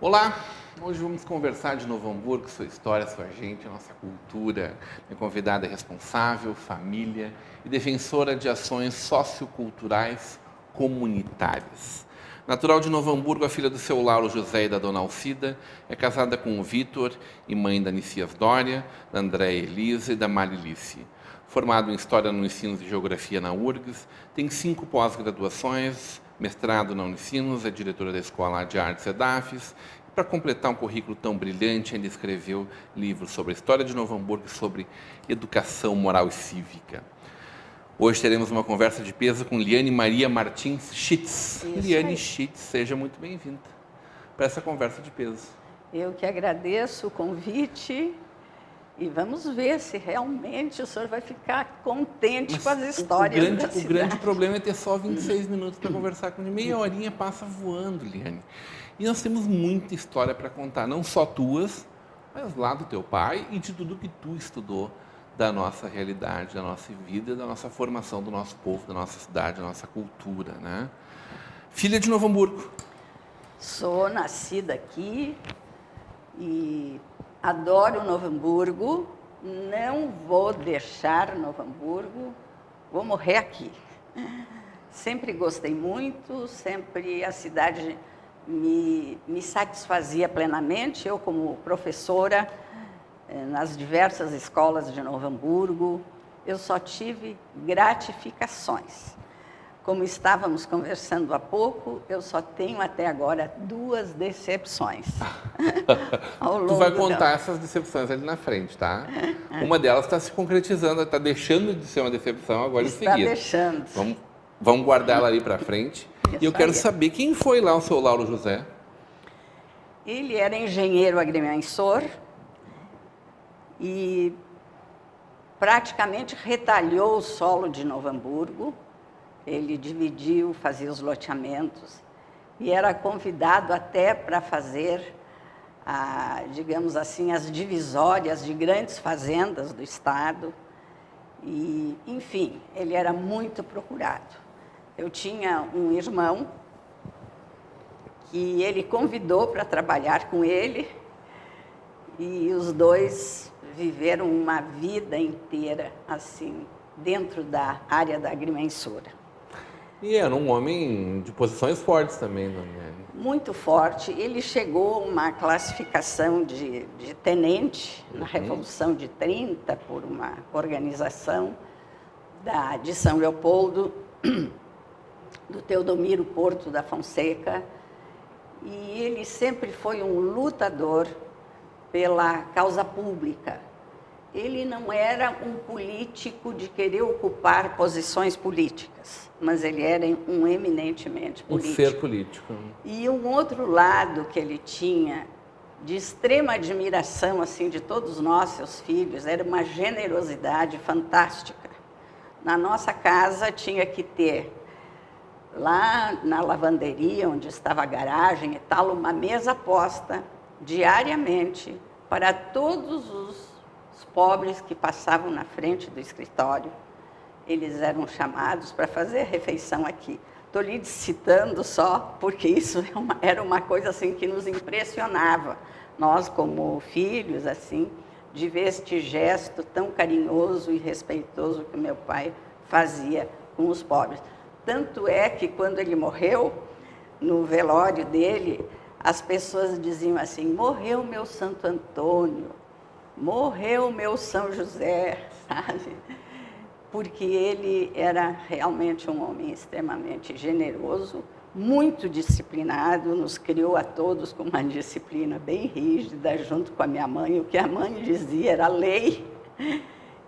Olá, hoje vamos conversar de Novo Hamburgo, sua história, sua gente, nossa cultura. Minha convidada é responsável, família e defensora de ações socioculturais comunitárias. Natural de Novo Hamburgo, a filha do seu Lauro José e da dona Alcida, é casada com o Vitor e mãe da Nicias Dória, da Andréia Elisa e da Marilice. Formado em História no Ensino e Geografia na URGS, tem 5 pós-graduações, mestrado na Unicinos, é diretora da Escola de Artes EDAFES. Para completar um currículo tão brilhante, ainda escreveu livros sobre a história de Novo Hamburgo e sobre educação moral e cívica. Hoje teremos uma conversa de peso com Liane Maria Martins Schitz. Liane Schitz, seja muito bem-vinda para essa conversa de peso. Eu que agradeço o convite e vamos ver se realmente o senhor vai ficar contente com as histórias da cidade. O grande problema é ter só 26 minutos para conversar com ele. Meia horinha passa voando, Liane. E nós temos muita história para contar, não só tuas, mas lá do teu pai e de tudo que tu estudou da nossa realidade, da nossa vida, da nossa formação, do nosso povo, da nossa cidade, da nossa cultura, né? Filha de Novo Hamburgo. Sou nascida aqui e adoro Novo Hamburgo, não vou deixar Novo Hamburgo, vou morrer aqui. Sempre gostei muito, sempre a cidade me satisfazia plenamente. Eu, como professora, nas diversas escolas de Novo Hamburgo, eu só tive gratificações. Como estávamos conversando há pouco, eu só tenho até agora 2 decepções. Tu vai contar essas decepções ali na frente, tá? Uma delas está se concretizando, está deixando de ser uma decepção agora em seguida. Está deixando. Vamos guardar ela ali para frente. E eu quero saber quem foi lá o seu Lauro José. Ele era engenheiro agrimensor e praticamente retalhou o solo de Novo Hamburgo. Ele dividiu, fazia os loteamentos e era convidado até para fazer, digamos assim, as divisórias de grandes fazendas do estado. E, enfim, ele era muito procurado. Eu tinha um irmão que ele convidou para trabalhar com ele e os dois viveram uma vida inteira assim, dentro da área da agrimensura. E era um homem de posições fortes também, não é? Muito forte. Ele chegou a uma classificação de tenente na Revolução de 30 por uma organização de São Leopoldo, do Teodomiro Porto da Fonseca. E ele sempre foi um lutador pela causa pública. Ele não era um político de querer ocupar posições políticas, mas ele era um eminentemente político. Um ser político. E um outro lado que ele tinha, de extrema admiração assim, de todos nós, seus filhos, era uma generosidade fantástica. Na nossa casa tinha que ter, lá na lavanderia, onde estava a garagem e tal, uma mesa posta diariamente para todos os pobres que passavam na frente do escritório. Eles eram chamados para fazer a refeição aqui. Estou lhe citando só porque isso era uma coisa assim que nos impressionava. Nós, como filhos, assim, de ver este gesto tão carinhoso e respeitoso que meu pai fazia com os pobres. Tanto é que quando ele morreu, no velório dele, as pessoas diziam assim: morreu meu Santo Antônio, morreu meu São José, sabe? Porque ele era realmente um homem extremamente generoso, muito disciplinado, nos criou a todos com uma disciplina bem rígida, junto com a minha mãe. O que a mãe dizia era lei.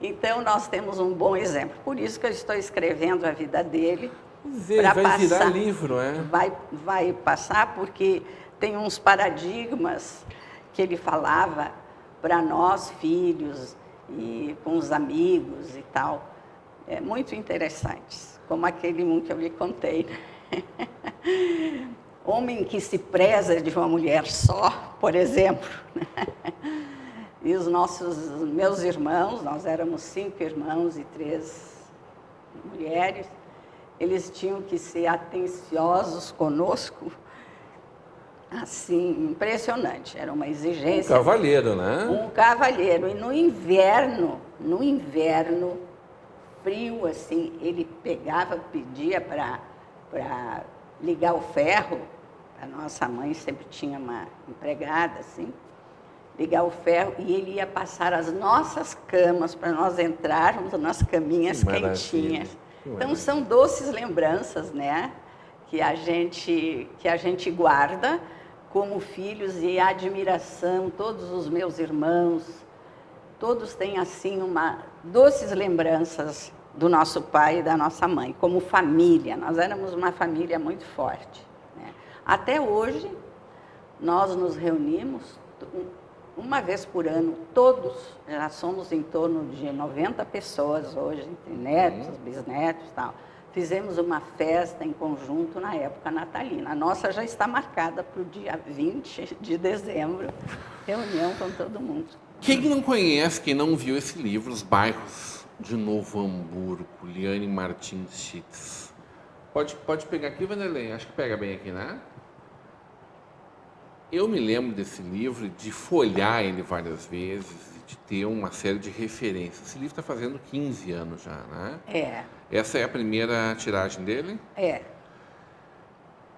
Então, nós temos um bom exemplo. Por isso que eu estou escrevendo a vida dele. Vai virar livro, é? Vai passar, porque tem uns paradigmas que ele falava para nós, filhos, e com os amigos e tal. muito interessantes, como aquele um que eu lhe contei. Homem que se preza de uma mulher só, por exemplo. E meus irmãos, nós éramos 5 irmãos e 3 mulheres, eles tinham que ser atenciosos conosco, assim, impressionante, era uma exigência. Um cavalheiro, né? Um cavalheiro. E no inverno frio, assim, ele pedia para ligar o ferro. A nossa mãe sempre tinha uma empregada, assim, ligar o ferro, e ele ia passar as nossas camas para nós entrarmos nas caminhas quentinhas. Então, são doces lembranças, né, que a gente guarda como filhos, e a admiração. Todos os meus irmãos, todos têm, assim, doces lembranças do nosso pai e da nossa mãe, como família. Nós éramos uma família muito forte, né? Até hoje, nós nos reunimos uma vez por ano, todos, já somos em torno de 90 pessoas hoje, entre netos, bisnetos e tal. Fizemos uma festa em conjunto na época natalina. A nossa já está marcada para o dia 20 de dezembro, reunião com todo mundo. Quem não conhece, quem não viu esse livro, Os Bairros de Novo Hamburgo, Liane Martins Schitz. Pode pegar aqui, Vanderlei? Acho que pega bem aqui, né? Eu me lembro desse livro, de folhear ele várias vezes, de ter uma série de referências. Esse livro está fazendo 15 anos já, né? É. Essa é a primeira tiragem dele? É.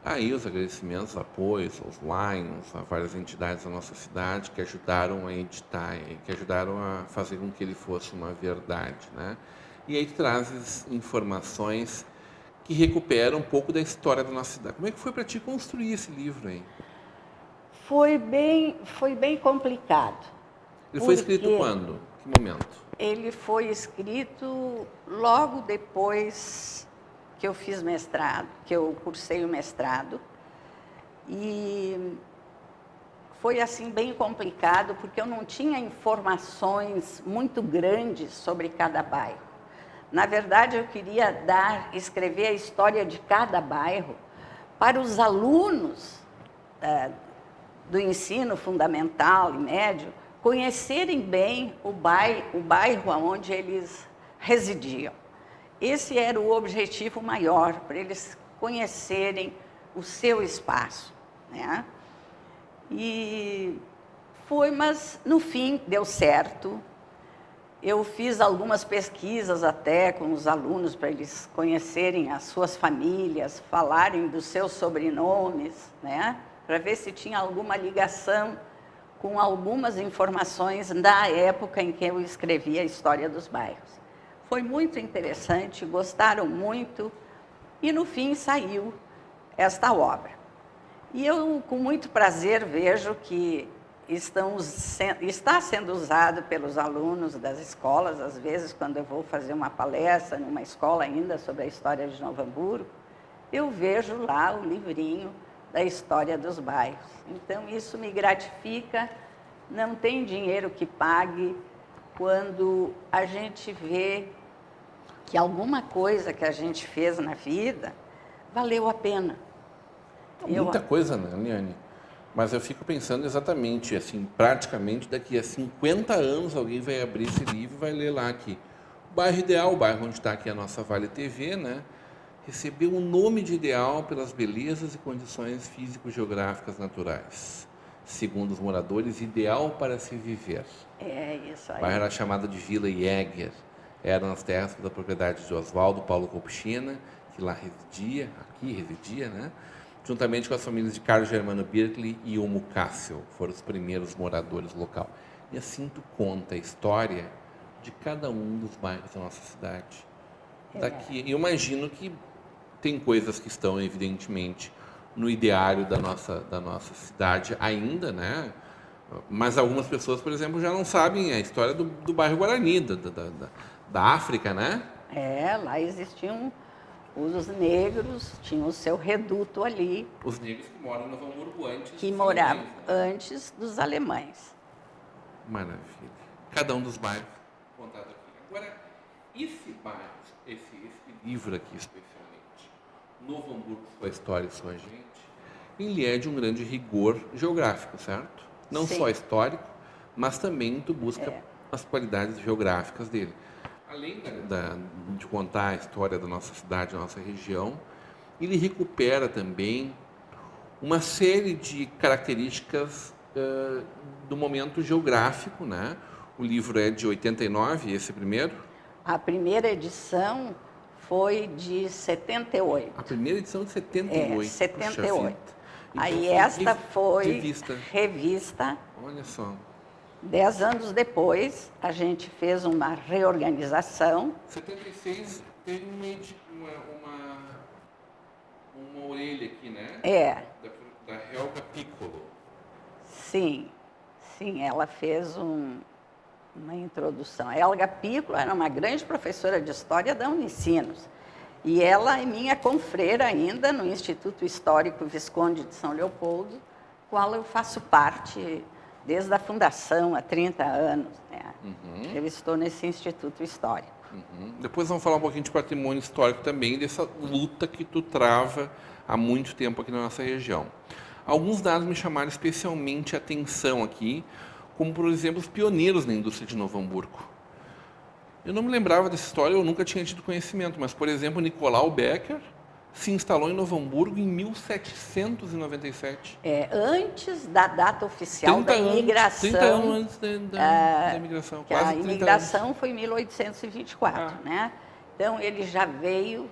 Aí os agradecimentos, apoios aos Lions, a várias entidades da nossa cidade que ajudaram a editar, que ajudaram a fazer com que ele fosse uma verdade, né? E aí trazes informações que recuperam um pouco da história da nossa cidade. Como é que foi para ti construir esse livro aí? Foi bem complicado. Ele foi escrito quando? Que momento? Ele foi escrito logo depois que eu fiz mestrado, que eu cursei o mestrado. E foi, assim, bem complicado, porque eu não tinha informações muito grandes sobre cada bairro. Na verdade, eu queria escrever a história de cada bairro para os alunos do ensino fundamental e médio conhecerem bem o bairro onde eles residiam. Esse era o objetivo maior, para eles conhecerem o seu espaço, né? Mas no fim deu certo. Eu fiz algumas pesquisas até com os alunos para eles conhecerem as suas famílias, falarem dos seus sobrenomes, né? Para ver se tinha alguma ligação com algumas informações da época em que eu escrevi a história dos bairros. Foi muito interessante, gostaram muito, e no fim saiu esta obra. E eu, com muito prazer, vejo que está sendo usado pelos alunos das escolas. Às vezes, quando eu vou fazer uma palestra numa escola ainda sobre a história de Novo Hamburgo, eu vejo lá o livrinho da história dos bairros. Então, isso me gratifica. Não tem dinheiro que pague quando a gente vê que alguma coisa que a gente fez na vida valeu a pena. Muita coisa, né, Liane? Mas eu fico pensando exatamente, assim, praticamente daqui a 50 anos alguém vai abrir esse livro e vai ler lá que o bairro ideal, o bairro onde está aqui a nossa Vale TV, né, recebeu o nome de ideal pelas belezas e condições físico-geográficas naturais. Segundo os moradores, ideal para se viver. É isso aí. O bairro era chamado de Vila Jäger. Eram as terras da propriedade de Oswaldo Paulo Kopschina, que lá residia, né? Juntamente com as famílias de Carlos Germano Birkli e Humo Cássio, foram os primeiros moradores local. E assim tu conta a história de cada um dos bairros da nossa cidade. Eu imagino que tem coisas que estão, evidentemente, no ideário da nossa cidade ainda, né? Mas algumas pessoas, por exemplo, já não sabem a história do bairro Guarani, da África, né? Lá existiam os negros, tinham o seu reduto ali. Os negros que moram no Novo Hamburgo antes. Que moravam antes dos alemães. Maravilha. Cada um dos bairros contado aqui. Agora, esse bairro esse livro aqui, especialmente, Novo Hamburgo, Sua História e Sua Gente, ele é de um grande rigor geográfico, certo? Não Sim. só histórico, mas também tu busca as qualidades geográficas dele. Além de contar a história da nossa cidade, da nossa região, ele recupera também uma série de características do momento geográfico, né? O livro é de 89, esse primeiro. A primeira edição foi de 78. A primeira edição de 78. 78. Então, Aí esta foi revista. revista. Olha só. 10 anos depois, a gente fez uma reorganização. 76 teve uma orelha aqui, né? Da Helga Piccolo. Sim, ela fez uma introdução. A Helga Piccolo era uma grande professora de História da Unicinos. E ela é minha confreira ainda no Instituto Histórico Visconde de São Leopoldo, qual eu faço parte desde a fundação, há 30 anos. Né? Eu estou nesse Instituto Histórico. Depois vamos falar um pouquinho de patrimônio histórico também, dessa luta que tu trava há muito tempo aqui na nossa região. Alguns dados me chamaram especialmente a atenção aqui, como, por exemplo, os pioneiros na indústria de Novo Hamburgo. Eu não me lembrava dessa história, eu nunca tinha tido conhecimento, mas, por exemplo, Nicolau Becker se instalou em Novo Hamburgo em 1797. Antes da data oficial da imigração. 30 anos antes da imigração, quase 30 anos. A imigração foi em 1824, né? Então, ele já veio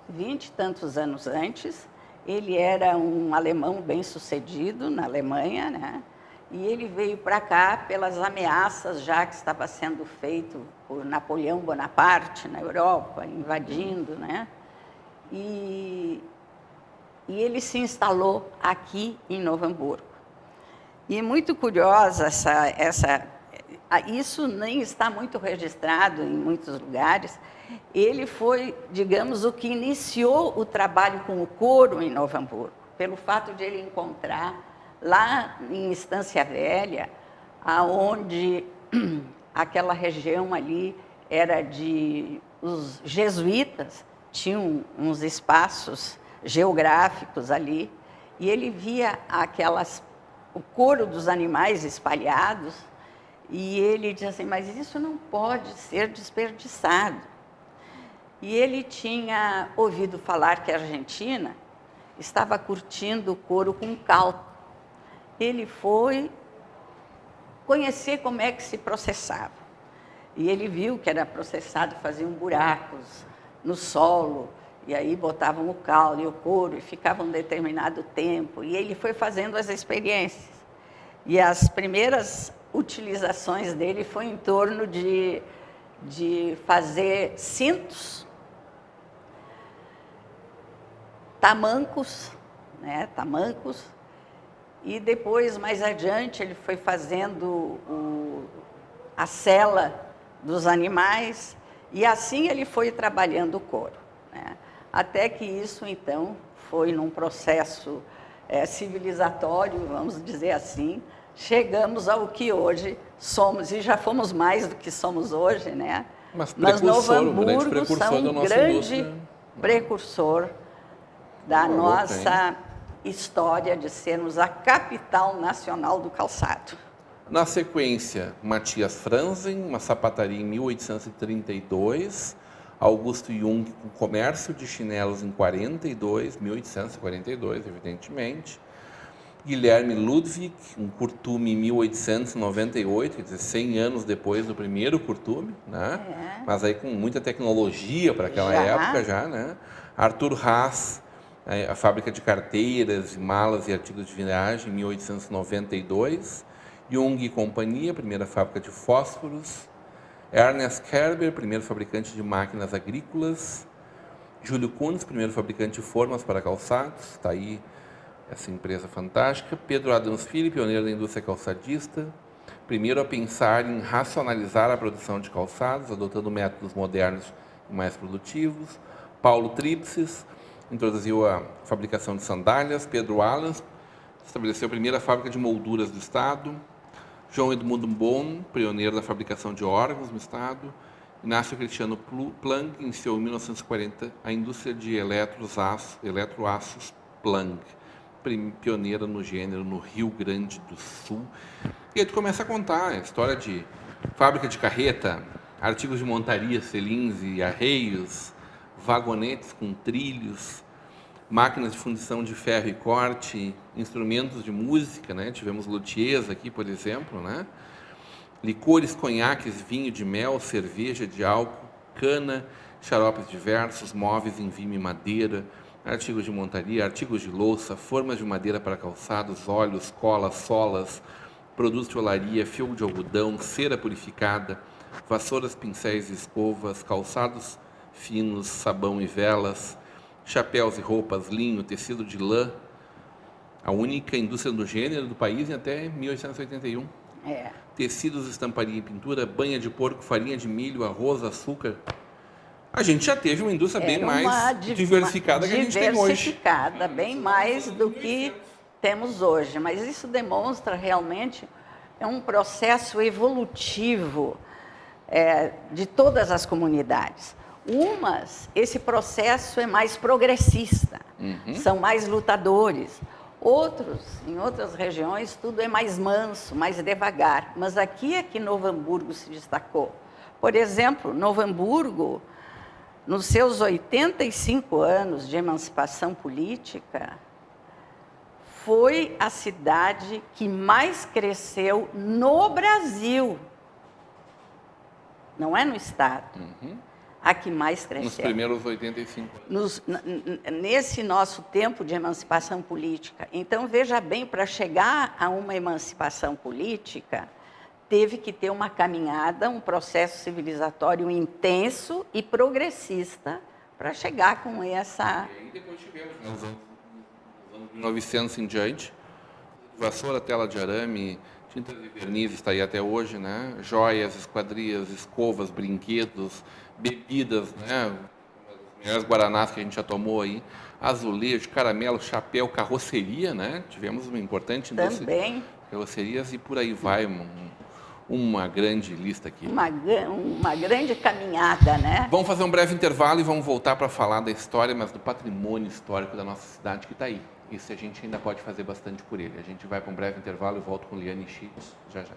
20 e tantos anos antes. Ele era um alemão bem-sucedido na Alemanha, né? E ele veio para cá pelas ameaças já que estava sendo feito por Napoleão Bonaparte na Europa, invadindo, né? E ele se instalou aqui em Novo Hamburgo. E muito curiosa isso nem está muito registrado em muitos lugares. Ele foi, digamos, o que iniciou o trabalho com o couro em Novo Hamburgo, pelo fato de ele encontrar lá em Estância Velha, aonde aquela região ali era os jesuítas, tinham uns espaços geográficos ali, e ele via o couro dos animais espalhados, e ele dizia assim, mas isso não pode ser desperdiçado. E ele tinha ouvido falar que a Argentina estava curtindo o couro com cal. Ele foi conhecer como é que se processava. E ele viu que era processado, faziam buracos no solo, e aí botavam o cal e o couro, e ficavam um determinado tempo. E ele foi fazendo as experiências. E as primeiras utilizações dele foi em torno de fazer cintos, tamancos, né, e depois, mais adiante, ele foi fazendo a sela dos animais, e assim ele foi trabalhando o couro, né? Até que isso, então, foi num processo civilizatório, vamos dizer assim, chegamos ao que hoje somos, e já fomos mais do que somos hoje, né? Mas Novo Hamburgo precursor são da um nossa grande indústria. precursor da nossa história de sermos a capital nacional do calçado. Na sequência, Matias Franzen, uma sapataria em 1832, Augusto Jung com comércio de chinelos em 1842, evidentemente, Guilherme Ludwig, um curtume em 1898, quer dizer, 100 anos depois do primeiro curtume, né? Mas aí com muita tecnologia para aquela época já, né? Arthur Haas, a fábrica de carteiras, malas e artigos de viagem, em 1892. Jung e Companhia, primeira fábrica de fósforos. Ernest Kerber, primeiro fabricante de máquinas agrícolas. Júlio Kuntz, primeiro fabricante de formas para calçados. Está aí essa empresa fantástica. Pedro Adams Filho, pioneiro da indústria calçadista. Primeiro a pensar em racionalizar a produção de calçados, adotando métodos modernos e mais produtivos. Paulo Tripsis introduziu a fabricação de sandálias. Pedro Alans estabeleceu a primeira fábrica de molduras do Estado. João Edmundo Bon, pioneiro da fabricação de órgãos no Estado. Inácio Cristiano Planck iniciou em 1940 a indústria de eletroaços Planck, pioneira no gênero no Rio Grande do Sul. E aí tu começa a contar a história de fábrica de carreta, artigos de montaria, selins e arreios, vagonetes com trilhos, máquinas de fundição de ferro e corte, instrumentos de música, né? Tivemos luthiers aqui, por exemplo, né? Licores, conhaques, vinho de mel, cerveja de álcool, cana, xaropes diversos, móveis em vime e madeira, artigos de montaria, artigos de louça, formas de madeira para calçados, óleos, colas, solas, produtos de olaria, fio de algodão, cera purificada, vassouras, pincéis e escovas, calçados finos, sabão e velas, chapéus e roupas, linho, tecido de lã, a única indústria do gênero do país em até 1881. Tecidos, estamparia e pintura, banha de porco, farinha de milho, arroz, açúcar. A gente já teve uma indústria bem mais diversificada que a gente tem hoje. Diversificada, bem mais do que temos hoje. Mas isso demonstra realmente um processo evolutivo de todas as comunidades. Esse processo é mais progressista, são mais lutadores. Outros, em outras regiões, tudo é mais manso, mais devagar. Mas aqui é que Novo Hamburgo se destacou. Por exemplo, Novo Hamburgo, nos seus 85 anos de emancipação política, foi a cidade que mais cresceu no Brasil. Não é no Estado. A que mais cresceu. Nos primeiros 85 anos. Nesse nosso tempo de emancipação política. Então, veja bem, para chegar a uma emancipação política, teve que ter uma caminhada, um processo civilizatório intenso e progressista para chegar com essa... E aí depois tivemos, nos anos 1900 em diante, vassoura, tela de arame, tinta de verniz está aí até hoje, né? Joias, esquadrias, escovas, brinquedos, bebidas, né? Os melhores guaranás que a gente já tomou aí, azulejo, caramelo, chapéu, carroceria, né? Tivemos uma importante indústria também. De carrocerias e por aí vai, uma grande lista aqui. Uma grande caminhada, né? Vamos fazer um breve intervalo e vamos voltar para falar da história, mas do patrimônio histórico da nossa cidade que está aí. Isso a gente ainda pode fazer bastante por ele. A gente vai para um breve intervalo e volto com Liane Schitz já já.